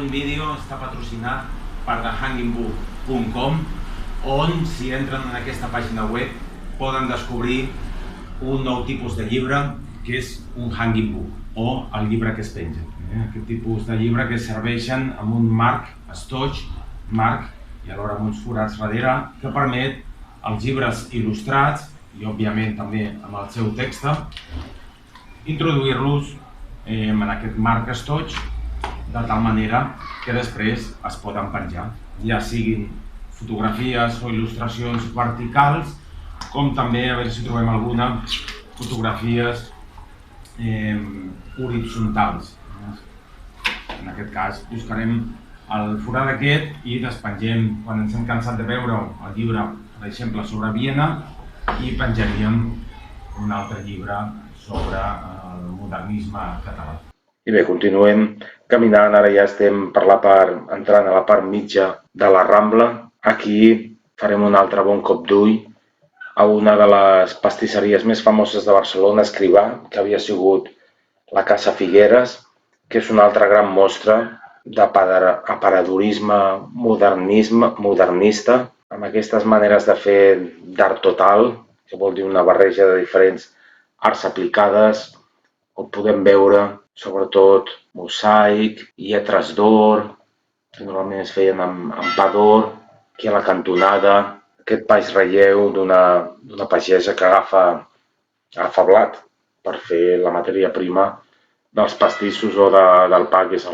següent vídeo està patrocinat per thehangingbook.com, on, si entren en aquesta pàgina web, poden descobrir un nou tipus de llibre, que és un hanging book, o el llibre que es penja. Aquest tipus de llibre que serveixen amb un marc, estoig, marc, i alhora amb uns forats darrere, que permet els llibres il·lustrats, i òbviament també amb el seu text, introduir-los en aquest marc estoig, de tal manera que després es poden penjar, ja siguin fotografies o il·lustracions verticals, com també, a veure si trobem alguna, fotografies horitzontals. En aquest cas buscarem el forat aquest i despengem, quan ens hem cansat de veure el llibre, per exemple, sobre Viena, i penjaríem un altre llibre sobre el modernisme català. I bé, continuem caminant, ara ja estem entrant a la part mitja de la Rambla. Aquí farem un altre bon cop d'ull a una de les pastisseries més famoses de Barcelona, Escrivà, que havia sigut la Casa Figueres, que és una altra gran mostra d'aparadorisme modernista, amb aquestes maneres de fer d'art total, que vol dir una barreja de diferents arts aplicades, on podem veure sobretot mosaic, lletres d'or, que normalment es feien amb pa d'or, aquí a la cantonada, aquest baix relleu d'una pagesa que agafa blat per fer la matèria prima dels pastissos o del pa, que és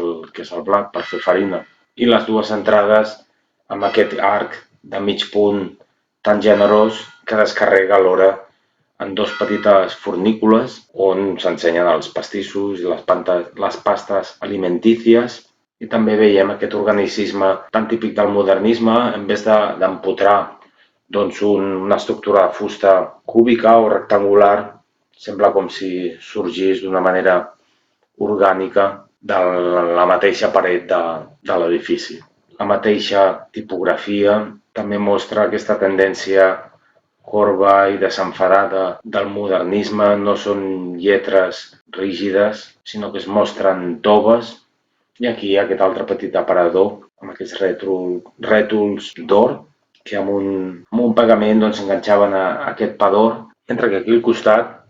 el blat, per fer farina. I les dues entrades amb aquest arc de mig punt tan generós que descarrega alhora en dos petites fornícules on s'ensenyen els pastissos i les pastes alimentícies, i també veiem aquest organicisme tan típic del modernisme, en vez d'empotrar una estructura de fusta cúbica o rectangular, sembla com si sorgís d'una manera orgànica de la mateixa paret de l'edifici. La mateixa tipografia també mostra aquesta tendència corba i desenfadada del modernisme. No són lletres rígides, sinó que es mostren toves. I aquí hi ha aquest altre petit aparador amb aquests rètols d'or que amb un pagament enganxaven a aquest pa d'or, mentre que aquí al costat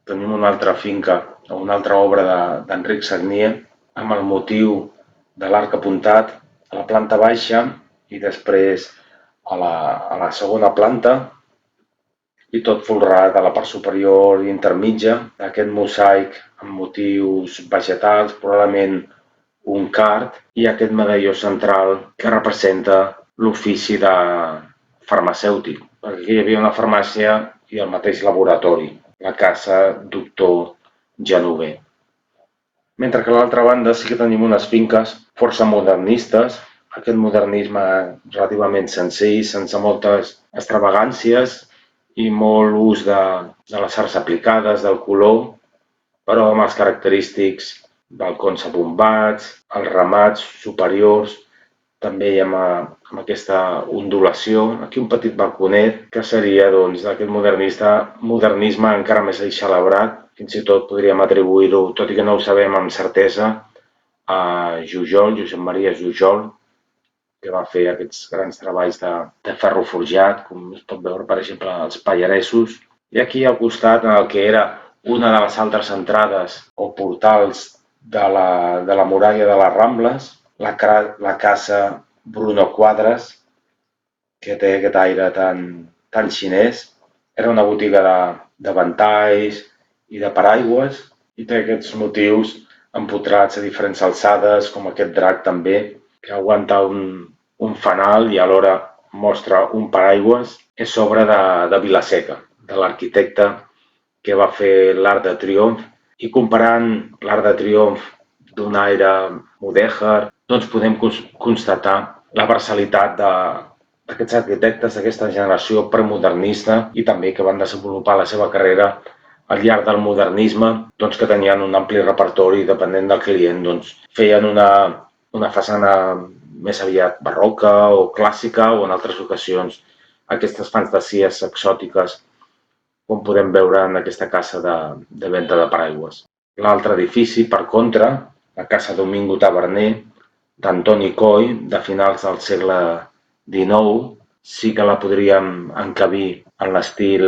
tenim una altra finca o una altra obra d'Enric Sagnier amb el motiu de l'arc apuntat a la planta baixa i després a la segona planta, i tot folrat a la part superior i intermitja, aquest mosaic amb motius vegetals, probablement un card, i aquest medalló central que representa l'ofici de farmacèutic, perquè aquí hi havia una farmàcia i el mateix laboratori, la casa Doctor Genover. Mentre que a l'altra banda sí que tenim unes finques força modernistes, aquest modernisme relativament senzill, sense moltes extravagàncies, i molt ús de les arts aplicades, del color, però amb els característics balcons abombats, els ramats superiors, també amb aquesta ondulació. Aquí un petit balconet que seria d'aquest modernisme encara més eixelebrat, fins i tot podríem atribuir-ho, tot i que no ho sabem amb certesa, a Jujol, Josep Maria Jujol, que va fer aquests grans treballs de ferro forjat, com es pot veure, per exemple, els Pallaresos. I aquí al costat, en el que era una de les altres entrades o portals de la muralla de les Rambles, la casa Bruno Quadras, que té aquest aire tan xinès. Era una botiga de ventalls i de paraigües, i té aquests motius empotrats a diferents alçades, com aquest drac també, que aguanta un fanal i alhora mostra un paraigües. És obra de Vilaseca, de l'arquitecte que va fer l'Arc de Triomf, i comparant l'Arc de Triomf d'un aire mudèjar, podem constatar la versatilitat d'aquests arquitectes d'aquesta generació premodernista i també que van desenvolupar la seva carrera al llarg del modernisme, que tenien un ampli repertori, depenent del client, feien una façana més aviat barroca o clàssica, o en altres ocasions aquestes fantasies exòtiques, com podem veure en aquesta casa de venda de paraigües. L'altre edifici, per contra, la casa Domingo Taverner, d'Antoni Coll, de finals del segle XIX, sí que la podríem encabir en l'estil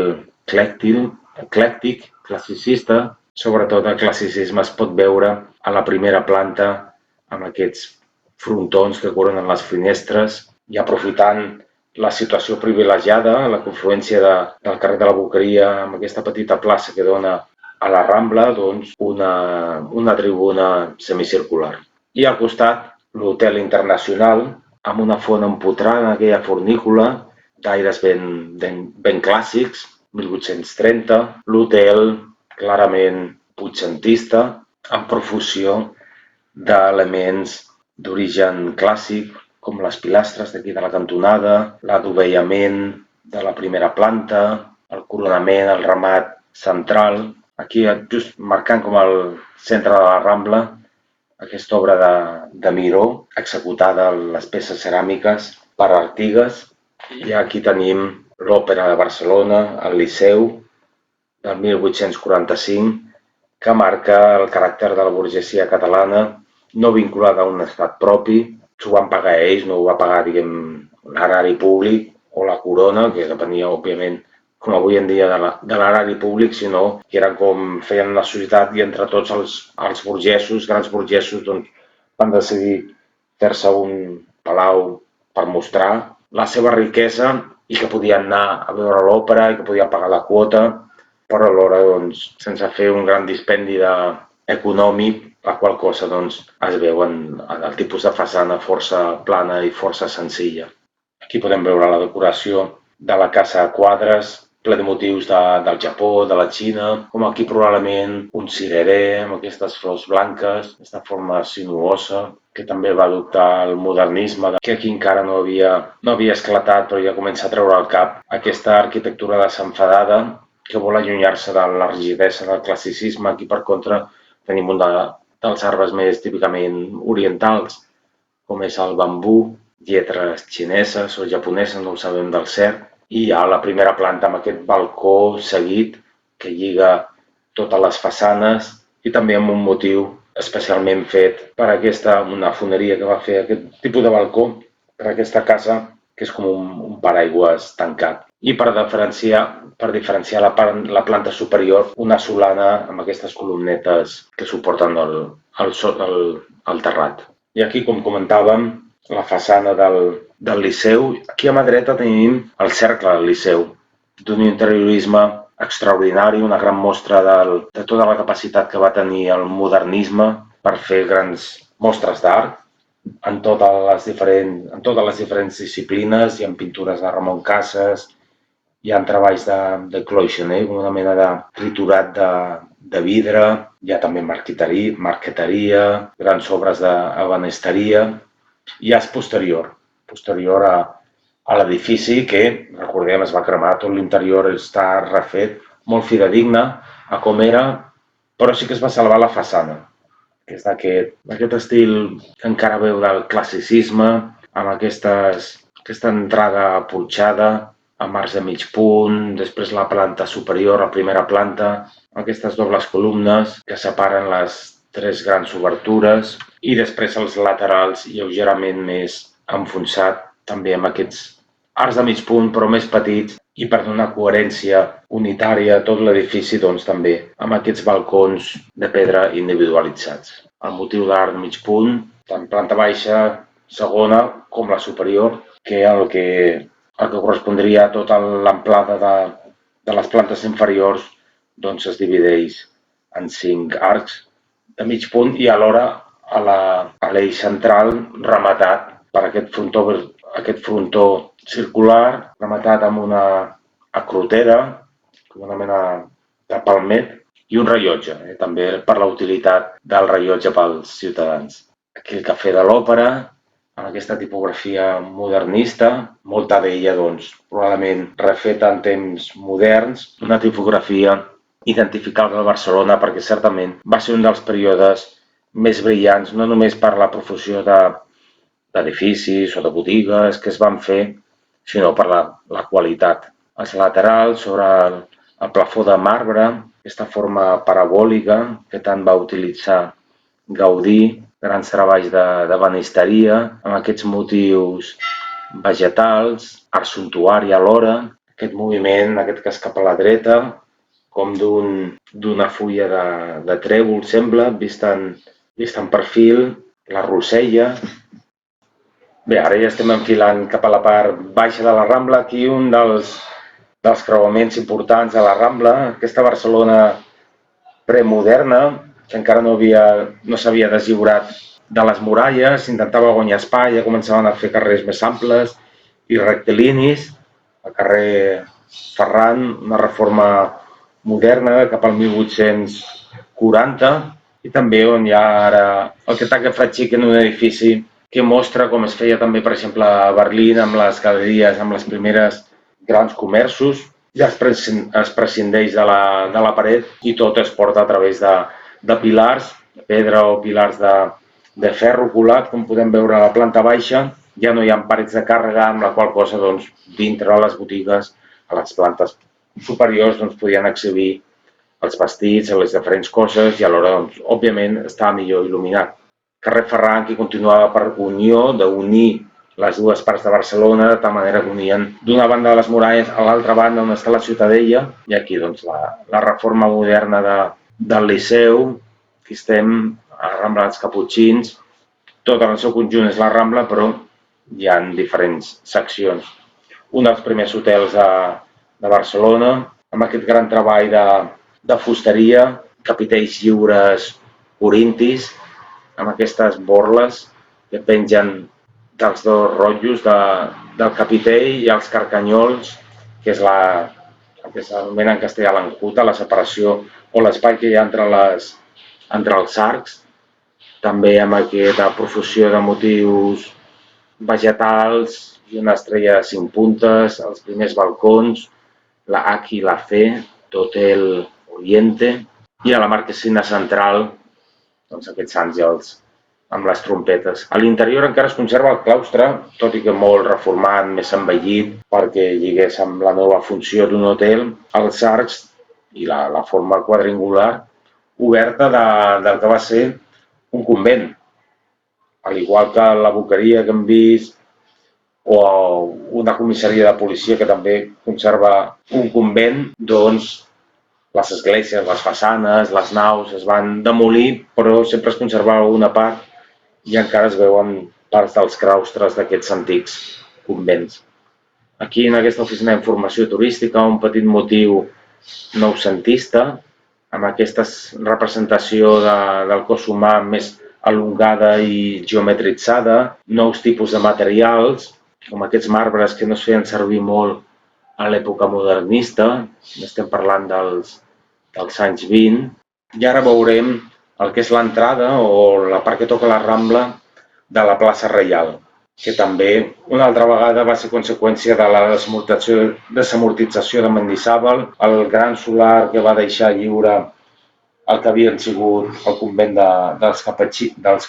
eclèctic, classicista. Sobretot el classicisme es pot veure a la primera planta amb aquests frontons que coronen les finestres i aprofitant la situació privilegiada, la confluència del carrer de la Boqueria amb aquesta petita plaça que dona a la Rambla, doncs una tribuna semicircular. I al costat l'Hotel Internacional, amb una font empotrada en aquella fornícula, d'aires ben clàssics, 1830, l'hotel clarament vuitcentista, amb profusió d'elements d'origen clàssic, com les pilastres d'aquí de la cantonada, l'adovellament de la primera planta, el coronament, el remat central, aquí just marcant com el centre de la Rambla, aquesta obra de Miró, executada en les peces ceràmiques per Artigas. I aquí tenim l'Òpera de Barcelona, el Liceu, del 1845, que marca el caràcter de la burgesia catalana, no vinculada a un estat propi. S'ho van pagar ells, no ho va pagar, diguem, l'erari públic o la corona, que depenia, òbviament, com avui en dia, de l'erari públic, sinó que eren com feien la societat i entre tots els burgesos, grans burgesos, doncs, van decidir fer-se un palau per mostrar la seva riquesa i que podien anar a veure l'òpera i que podien pagar la quota, però alhora, doncs, sense fer un gran dispendi econòmic, la qual cosa doncs, es veu en el tipus de façana força plana i força senzilla. Aquí podem veure la decoració de la casa a quadres, ple de motius del Japó, de la Xina, com aquí probablement un cirerer amb aquestes flors blanques, aquesta forma sinuosa, que també va adoptar el modernisme, que aquí encara no havia esclatat, però ja comença a treure al cap aquesta arquitectura desenfadada que vol allunyar-se de la rigidesa del classicisme. Aquí, per contra, tenim un dels arbres més típicament orientals, com és el bambú, lletres xineses o japoneses, no ho sabem del cert, i hi ha la primera planta amb aquest balcó seguit que lliga totes les façanes i també amb un motiu especialment fet per una foneria que va fer aquest tipus de balcó per aquesta casa, que és com un paraigües tancat. I per diferenciar la planta superior, una solana amb aquestes columnetes que suporten el terrat. I aquí, com comentàvem, la façana del Liceu. Aquí a mà dreta tenim el cercle del Liceu, d'un interiorisme extraordinari, una gran mostra de tota la capacitat que va tenir el modernisme per fer grans mostres d'art en totes les diferents disciplines. Hi ha pintures de Ramon Casas, hi ha treballs de Cloixonnet, una mena de triturat de vidre, hi ha també marqueteria, grans obres d'ebenisteria. I ja és posterior a l'edifici que, recordem, es va cremar, tot l'interior està refet, molt fidedigne a com era, però sí que es va salvar la façana, que és d'aquest estil que encara veu del classicisme, amb aquesta entrada porxada, amb arcs de mig punt, després la planta superior, la primera planta, aquestes dobles columnes que separen les tres grans obertures i després els laterals lleugerament més enfonsat, també amb aquests arcs de mig punt però més petits, i per donar coherència unitària a tot l'edifici, doncs també amb aquests balcons de pedra individualitzats. El motiu d'arc de mig punt, tant planta baixa, segona com la superior, que el que correspondria a tota l'amplada de les plantes inferiors, doncs es divideix en 5 arcs de mig punt i alhora a l'eix central rematat per aquest frontó circular, rematat amb una acrotera, com una mena de palmet, i un rellotge, també per la utilitat del rellotge pels ciutadans. Aquí el Cafè de l'Òpera, amb aquesta tipografia modernista, molta d'ella, doncs, probablement refeta en temps moderns, una tipografia identificable a Barcelona perquè certament va ser un dels períodes més brillants, no només per la profusió d'edificis o de botigues que es van fer, sinó per la qualitat. Els laterals, sobre el plafó de marbre, aquesta forma parabòlica que tant va utilitzar Gaudí, grans treballs de banisteria, amb aquests motius vegetals, art suntuari alhora, aquest moviment, aquest cas cap a la dreta, com d'una fulla de trèvol, sembla, vist en perfil, la rosella. Bé, ara ja estem enfilant cap a la part baixa de la Rambla, aquí un dels creuaments importants de la Rambla, aquesta Barcelona premoderna, que encara no s'havia deslliurat de les muralles, s'intentava guanyar espai, ja començaven a fer carrers més amples i rectilinis, el carrer Ferran, una reforma moderna cap al 1840, i també on hi ha ara el que taca Fratxic en un edifici que mostra com es feia també, per exemple, a Berlín, amb les galeries, amb les primeres grans comerços, ja es prescindeix de la paret i tot es porta a través de pilars, de pedra o pilars de ferro colat, com podem veure a la planta baixa. Ja no hi ha parets de càrrega, amb la qual cosa, doncs, dintre de les botigues, a les plantes superiors, doncs, podien exhibir els vestits, les diferents coses, i alhora, doncs, òbviament, estava millor il·luminat. Carrer Ferran, que continuava per unió, d'unir les dues parts de Barcelona, de tal manera que unien d'una banda de les muralles a l'altra banda on està la Ciutadella, i aquí doncs, la reforma moderna del Liceu, aquí estem a la Rambla dels Caputxins, tot en el seu conjunt és la Rambla, però hi ha diferents seccions. Un dels primers hotels de Barcelona, amb aquest gran treball de fusteria, capitells lliures corintis, amb aquestes borles que pengen dels dos rotllos del capitell i els carcanyols, que és el que s'anomena en castellà l'encuta, la separació o l'espai que hi ha entre els arcs, també amb aquesta profusió de motius vegetals i una estrella de 5 puntes, els primers balcons, la H i la C, d'Hotel Oriente, i a la marquesina central, doncs aquests àngels amb les trompetes. A l'interior encara es conserva el claustre, tot i que molt reformat, més envellit, perquè lligués amb la nova funció d'un hotel, els arcs i la forma quadrangular oberta del que va ser un convent. Al igual que la boqueria que hem vist, o una comissaria de policia que també conserva un convent, doncs les esglésies, les façanes, les naus es van demolir, però sempre es conservava una part i encara es veuen parts dels claustres d'aquests antics convents. Aquí, en aquesta oficina d'informació turística, un petit motiu noucentista, amb aquesta representació del cos humà més elongada i geometritzada, nous tipus de materials, com aquests marbres que no es feien servir molt a l'època modernista, estem parlant dels anys 20, i ara veurem el que és l'entrada o la part que toca la Rambla de la plaça Reial, que també una altra vegada va ser conseqüència de la desamortització de Mendizábal, el gran solar que va deixar lliure el que havien sigut el convent dels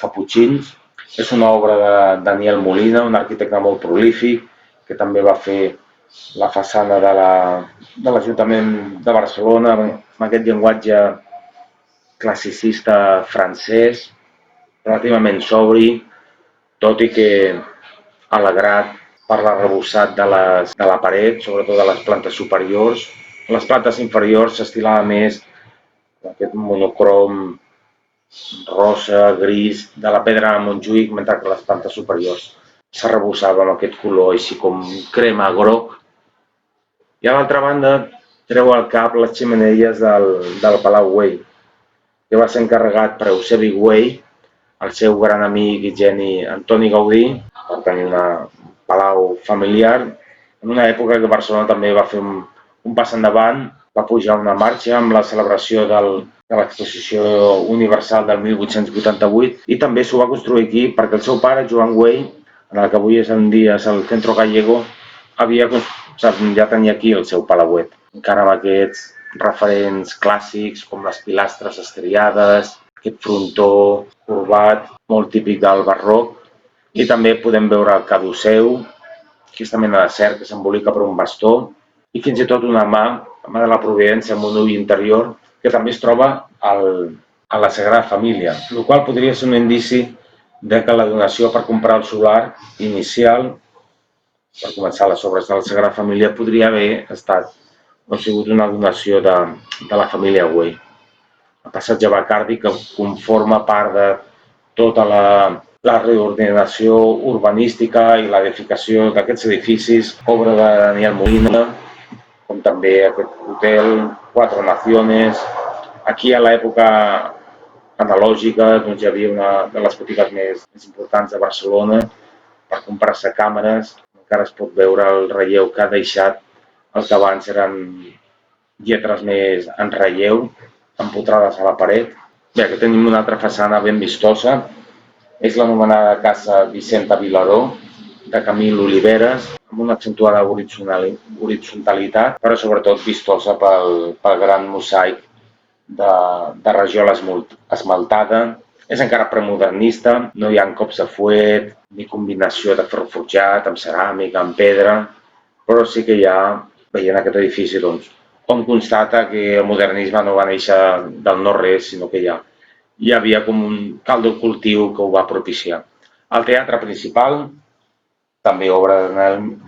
Caputxins. És una obra de Daniel Molina, un arquitecte molt prolífic, que també va fer la façana de l'Ajuntament de Barcelona, amb aquest llenguatge classicista francès, relativament sobri, tot i que alegrat per l'arrebossat de la paret, sobretot de les plantes superiors. A les plantes inferiors s'estilava més aquest monocrom rosa, gris, de la pedra de Montjuïc, mentre que les plantes superiors s'arrebossava amb aquest color així com crema groc. I a l'altra banda treu al cap les xemeneies del Palau Güell, que va ser encarregat per Eusebi Güell, el seu gran amic i geni Antoni Gaudí, per tenir un palau familiar, en una època que Barcelona també va fer un pas endavant, va pujar una marxa amb la celebració de l'Exposició Universal del 1888 i també s'ho va construir aquí perquè el seu pare, Joan Güell, en el que avui és en dia el Centro Gallego, ja tenia aquí el seu palauet, encara amb aquests referents clàssics com les pilastres estriades, aquest frontó corbat, molt típic del barroc, i també podem veure el caduceu, aquesta mena de cerc que s'embolica per un bastó, i fins i tot una mà de la Providència amb un ull interior, que també es troba a la Sagrada Família, el qual podria ser un indici de que la donació per comprar el solar inicial, per començar les obres de la Sagrada Família, podria haver estat o sigut una donació de la família Güell. El passatge Bacardi, que conforma part de tota la reordenació urbanística i l'edificació d'aquests edificis, obra de Daniel Molina, com també aquest hotel, Cuatro Naciones. Aquí a l'època analògica doncs, hi havia una de les botigues més importants de Barcelona per comprar-se càmeres. Encara es pot veure el relleu que ha deixat el que abans eren lletres més en relleu, empotrades a la paret. Bé, aquí tenim una altra façana ben vistosa. És l'anomenada Casa Vicenta Vilaró, de Camil Oliveres, amb una accentuada horitzontalitat, però sobretot vistosa pel gran mosaic de rajola esmaltada. És encara premodernista, no hi ha cops de fuet, ni combinació de ferro forjat amb ceràmica, amb pedra, però sí que hi ha, veient aquest edifici, doncs, on constata que el modernisme no va néixer del no-res, sinó que hi havia com un caldo cultiu que ho va propiciar. El teatre principal, també obra de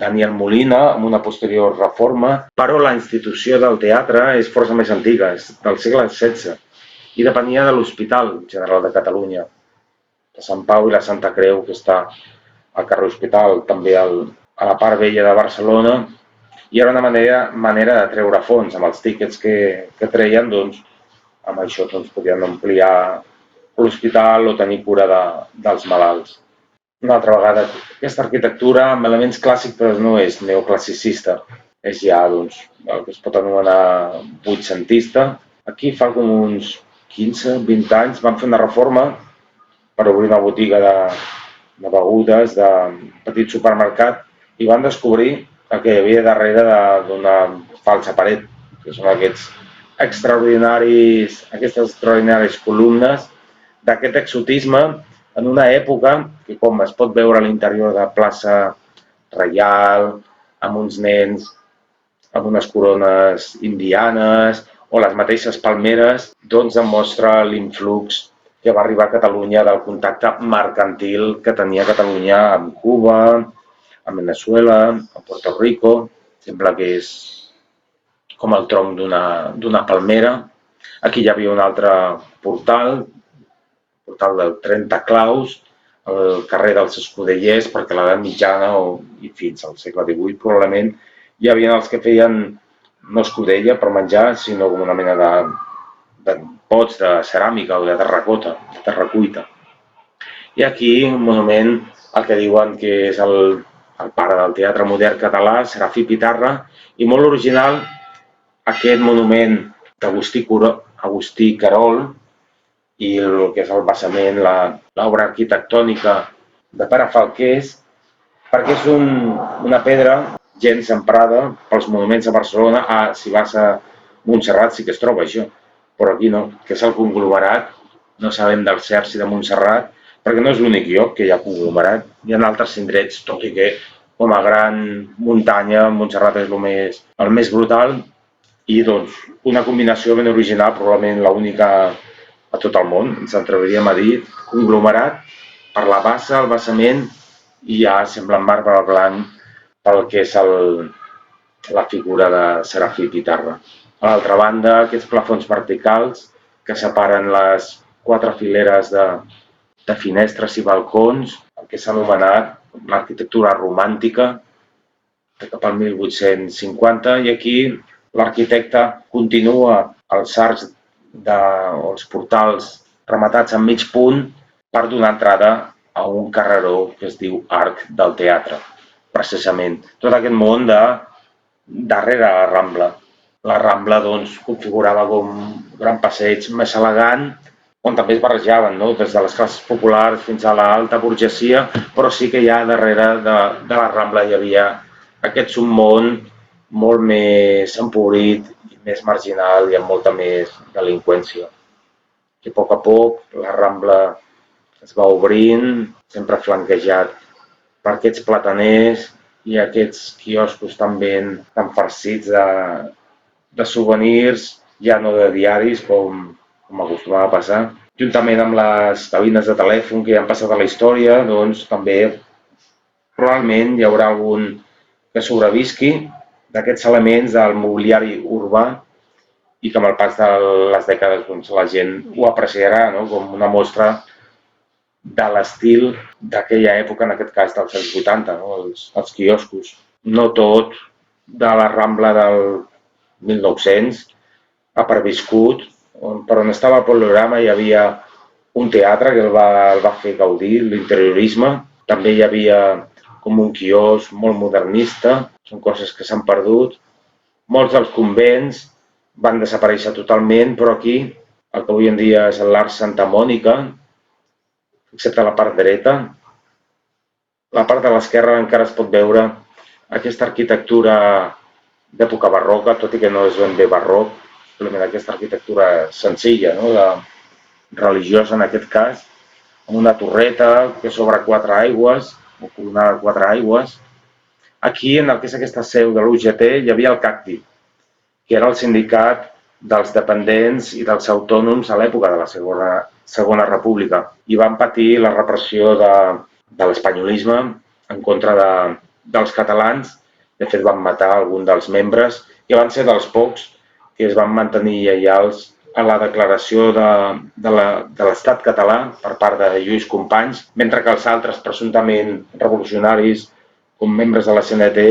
Daniel Molina, amb una posterior reforma, però la institució del teatre és força més antiga, és del segle XVI, i depenia de l'Hospital General de Catalunya, de Sant Pau i la Santa Creu, que està al carrer Hospital, també a la part vella de Barcelona, i era una manera de treure fons amb els tíquets que treien, doncs, amb això doncs, podien ampliar l'hospital o tenir cura dels malalts. Una altra vegada, aquesta arquitectura amb elements clàssics però no és neoclassicista, és ja doncs, el que es pot anomenar vuitcentista. Aquí fa com uns 15-20 anys van fer una reforma per obrir una botiga de begudes, de petit supermercat, i van descobrir el que hi havia darrere d'una falsa paret, que són aquestes extraordinàries columnes d'aquest exotisme en una època que, com es pot veure a l'interior de plaça Reial, amb uns nens amb unes corones indianes o les mateixes palmeres, doncs demostra l'influx que va arribar a Catalunya del contacte mercantil que tenia Catalunya amb Cuba, amb Venezuela, amb Puerto Rico. Sembla que és com el tronc d'una palmera. Aquí hi havia un altre portal del 30 claus, al carrer dels Escudellers, perquè a l'edat mitjana i fins al segle XVIII probablement hi havia els que feien no escudella per menjar, sinó com una mena de pots de ceràmica o de terracota, de terracuita. I aquí un monument, el que diuen que és el pare del teatre modern català, Serafí Pitarra, i molt original aquest monument d'Agustí Querol i el que és el basament, l'obra arquitectònica de Pere Falqués, perquè és una pedra gens emprada pels monuments de Barcelona. Si vas a Montserrat sí que es troba això, però aquí no, que és el conglomerat. No sabem del cert si de Montserrat, perquè no és l'únic lloc que hi ha conglomerat. Hi ha altres indrets, tot i que com a gran muntanya, Montserrat és el més brutal, i doncs una combinació ben original, probablement l'única a tot el món, ens atreviríem a dir, conglomerat per la bassa, el basament, i ja sembla en marbre blanc pel que és la figura de Serafí Pitarra. A l'altra banda, aquests plafons verticals que separen les 4 fileres de finestres i balcons, el que s'ha anomenat l'arquitectura romàntica, de cap al 1850, i aquí l'arquitecte continua els arcs els portals rematats en mig punt per donar entrada a un carreró que es diu Arc del Teatre, precisament. Tot aquest món darrere la Rambla. La Rambla doncs, configurava com un gran passeig més elegant, on també es barrejaven, no? Des de les classes populars fins a l'alta burgesia, però sí que ja darrere de la Rambla hi havia aquest submón molt més empobrit, més marginal i amb molta més delinqüència. I a poc la Rambla es va obrint, sempre flanquejat per aquests plataners i aquests quioscos també tan farcits de souvenirs, ja no de diaris com acostumava a passar. juntament amb les cabines de telèfon que ja han passat a la història, doncs també probablement hi haurà algun que sobrevisqui d'aquests elements del mobiliari urbà i que amb el pas de les dècades doncs, la gent ho apreciarà, no? Com una mostra de l'estil d'aquella època, en aquest cas dels anys 80, no? Els quioscos. No tot de la Rambla del 1900 ha perviscut. Per on estava el Poliorama hi havia un teatre que el va fer gaudir, l'interiorisme. També hi havia com un quiosc molt modernista, són coses que s'han perdut. Molts dels convents van desaparèixer totalment, però aquí el que avui en dia és l'Arc Santa Mònica, excepte la part dreta, la part de l'esquerra encara es pot veure aquesta arquitectura d'època barroca, tot i que no és ben bé barroc, simplement aquesta arquitectura senzilla, no? Religiosa en aquest cas, amb una torreta que s'obre 4 aigües, o coronada de 4 aigües. Aquí, en el que és aquesta seu de l'UGT, hi havia el CACTI, que era el sindicat dels dependents i dels autònoms a l'època de la Segona República, i van patir la repressió de l'espanyolisme en contra dels catalans. De fet, van matar algun dels membres i van ser dels pocs que es van mantenir lleials a la declaració de l'estat català per part de Lluís Companys, mentre que els altres presumptament revolucionaris, com membres de la CNT,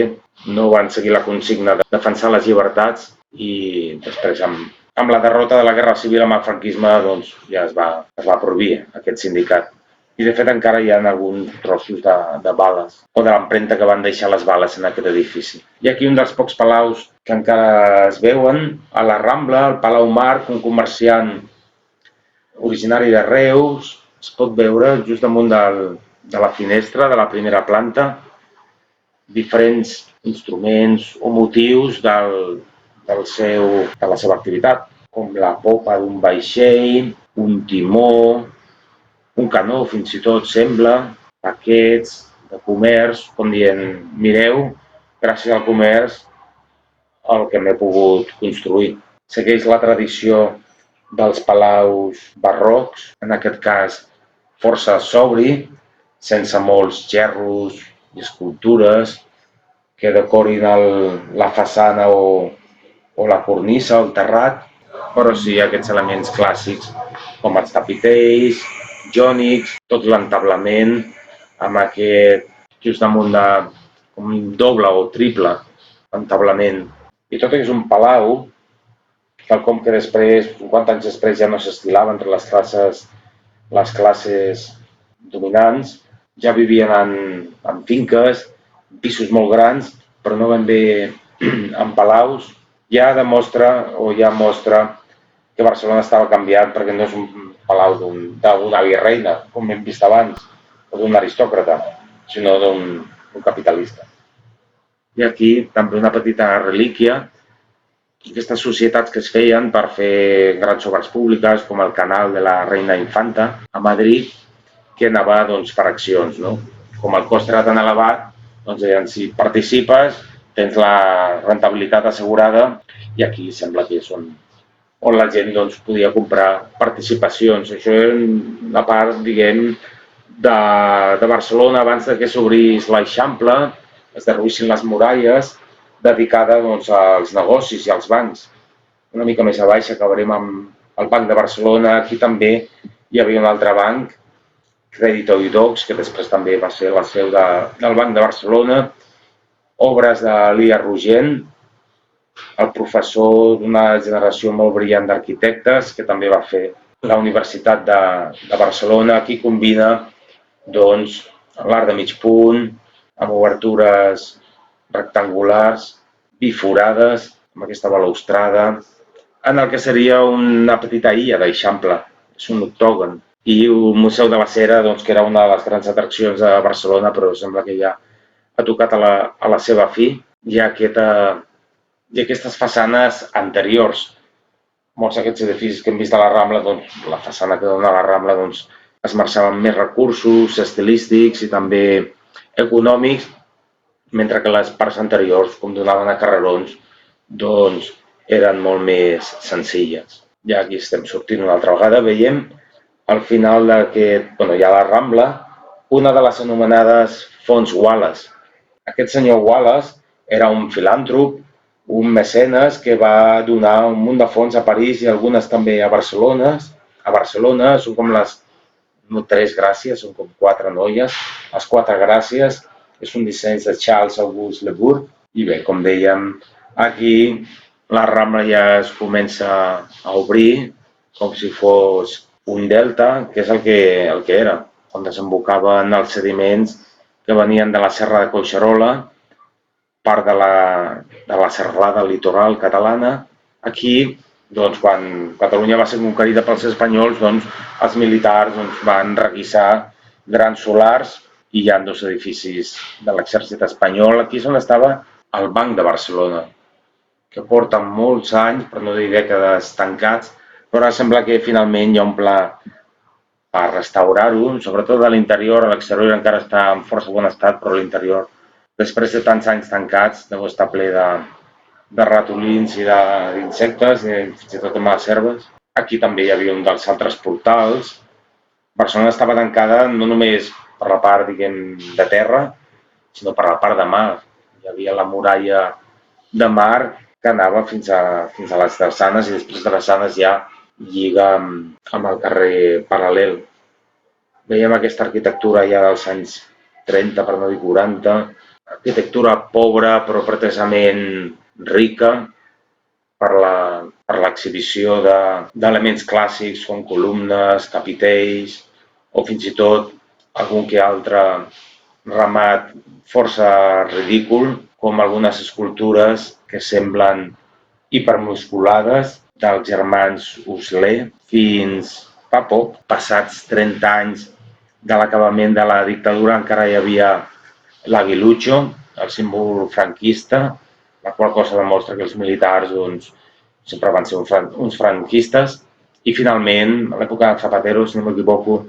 no van seguir la consigna de defensar les llibertats i després, amb la derrota de la Guerra Civil amb el franquisme, doncs, ja es va prohibir aquest sindicat. I de fet encara hi ha alguns trossos de bales o de l'empremta que van deixar les bales en aquest edifici. I aquí un dels pocs palaus que encara es veuen a la Rambla, el Palau Marc, un comerciant originari de Reus, es pot veure just damunt de la finestra de la primera planta diferents instruments o motius de la seva activitat, com la popa d'un vaixell, un timó, un canó, fins i tot sembla, paquets de comerç, com dient, mireu, gràcies al comerç, el que m'he pogut construir. Segueix la tradició dels palaus barrocs, en aquest cas força sobri, sense molts gerros i escultures que decorin la façana o la cornisa o el terrat, però sí aquests elements clàssics com els tapitells, jònics, tot l'entablament amb aquest just damunt de com un doble o triple entablament. I tot i que és un palau, tal com que després, 50 anys després, ja no s'estilava entre les classes dominants, ja vivien en finques, pisos molt grans, però no ben bé en palaus, ja mostra que Barcelona estava canviant perquè no és un palau d'una virreina, com hem vist abans, o d'un aristòcrata, sinó d'un capitalista. I aquí també una petita relíquia, aquestes societats que es feien per fer grans obres públiques, com el canal de la Reina Infanta a Madrid, que anava per accions, no? Com el cost era tan elevat, doncs si participes tens la rentabilitat assegurada i aquí sembla que és on la gent podia comprar participacions. Això era la part, diguem, de Barcelona abans que s'obrís l'Eixample, es derruïssin les muralles, dedicada als negocis i als bancs. Una mica més a baix acabarem amb el Banc de Barcelona. Aquí també hi havia un altre banc, Crédito i Docs, que després també va ser la seu del Banc de Barcelona. Obres d'Elia Rogent, el professor d'una generació molt brillant d'arquitectes, que també va fer la Universitat de Barcelona. Aquí combina l'art de mig punt, amb obertures rectangulars, biforades, amb aquesta balustrada, en el que seria una petita illa d'Eixample, és un octògon. I un museu de la cera, que era una de les grans atraccions de Barcelona, però sembla que ja ha tocat a la seva fi. Hi ha aquestes façanes anteriors. Molts d'aquests edificis que hem vist a la Rambla, la façana que dona a la Rambla, es marxaven més recursos estilístics i també econòmics, mentre que les parts anteriors, com donaven a carrerons, eren molt més senzilles. Ja aquí estem sortint una altra vegada, veiem al final hi ha la Rambla, una de les anomenades Fonts Wallace. Aquest senyor Wallace era un filàntrop, un mecenes que va donar un munt de fons a París i algunes també a Barcelona. A Barcelona són com no 3 gràcies, són com 4 noies. Les 4 gràcies és un disseny de Charles Auguste Le Bourg. I bé, com dèiem, aquí la Rambla ja es comença a obrir com si fos un delta, que és el que era, on desembocaven els sediments que venien de la serra de Collserola, part de la serralada litoral catalana. Aquí, quan Catalunya va ser conquerida pels espanyols, els militars van requisar grans solars i hi ha 2 edificis de l'exèrcit espanyol. Aquí és on estava el Banc de Barcelona, que porten molts anys, per no dir dècades, tancats, però ara sembla que finalment hi ha un pla per restaurar-ho, sobretot a l'interior. A l'exterior encara està en força bon estat, però a l'interior, després de tants anys tancats, deu estar ple de ratolins i d'insectes, i fins i tot de males herbes. Aquí també hi havia un dels altres portals. Barcelona estava tancada no només per la part, de terra, sinó per la part de mar. Hi havia la muralla de mar que anava fins a les drassanes i després de drassanes ja lliga amb el carrer paral·lel. Veiem aquesta arquitectura ja dels anys 30, per no dir 40, arquitectura pobra però pretesament rica per l'exhibició d'elements clàssics com columnes, capitells o fins i tot algun que altre remat força ridícul, com algunes escultures que semblen hipermusculades dels germans Usler. Fins fa poc, passats 30 anys de l'acabament de la dictadura, encara hi havia l'aguilucho, el símbol franquista, la qual cosa demostra que els militars sempre van ser uns franquistes, i finalment, a l'època de Zapatero, si no m'equivoco,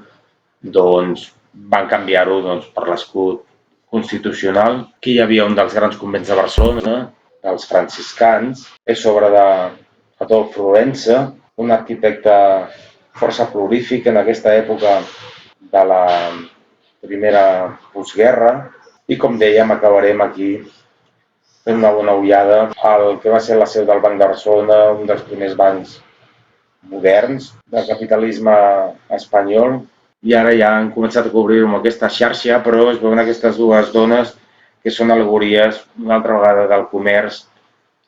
van canviar-ho per l'escut constitucional. Aquí hi havia un dels grans convents de Barcelona, dels franciscans, és obra d'Adolf Florença, un arquitecte força prolífic en aquesta època de la primera postguerra, i com dèiem, acabarem aquí fent una bona ullada al que va ser la seu del Banc de Barcelona, un dels primers bancs moderns del capitalisme espanyol, i ara ja han començat a cobrir amb aquesta xarxa, però es veuen aquestes 2 dones que són al·legories una altra vegada del comerç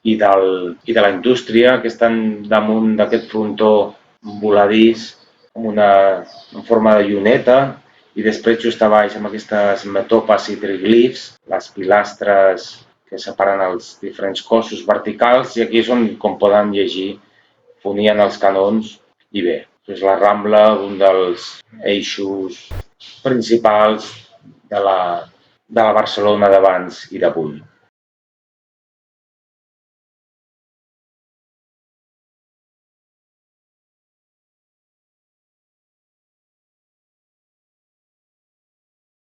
i de la indústria, que estan damunt d'aquest frontó voladís en forma de lluneta, i després just a baix amb aquestes metopes i triglifs, les pilastres que separen els diferents cossos verticals, i aquí és on, com poden llegir, fonien els canons. I bé, és la Rambla, un dels eixos principals de la Barcelona d'abans i d'avui.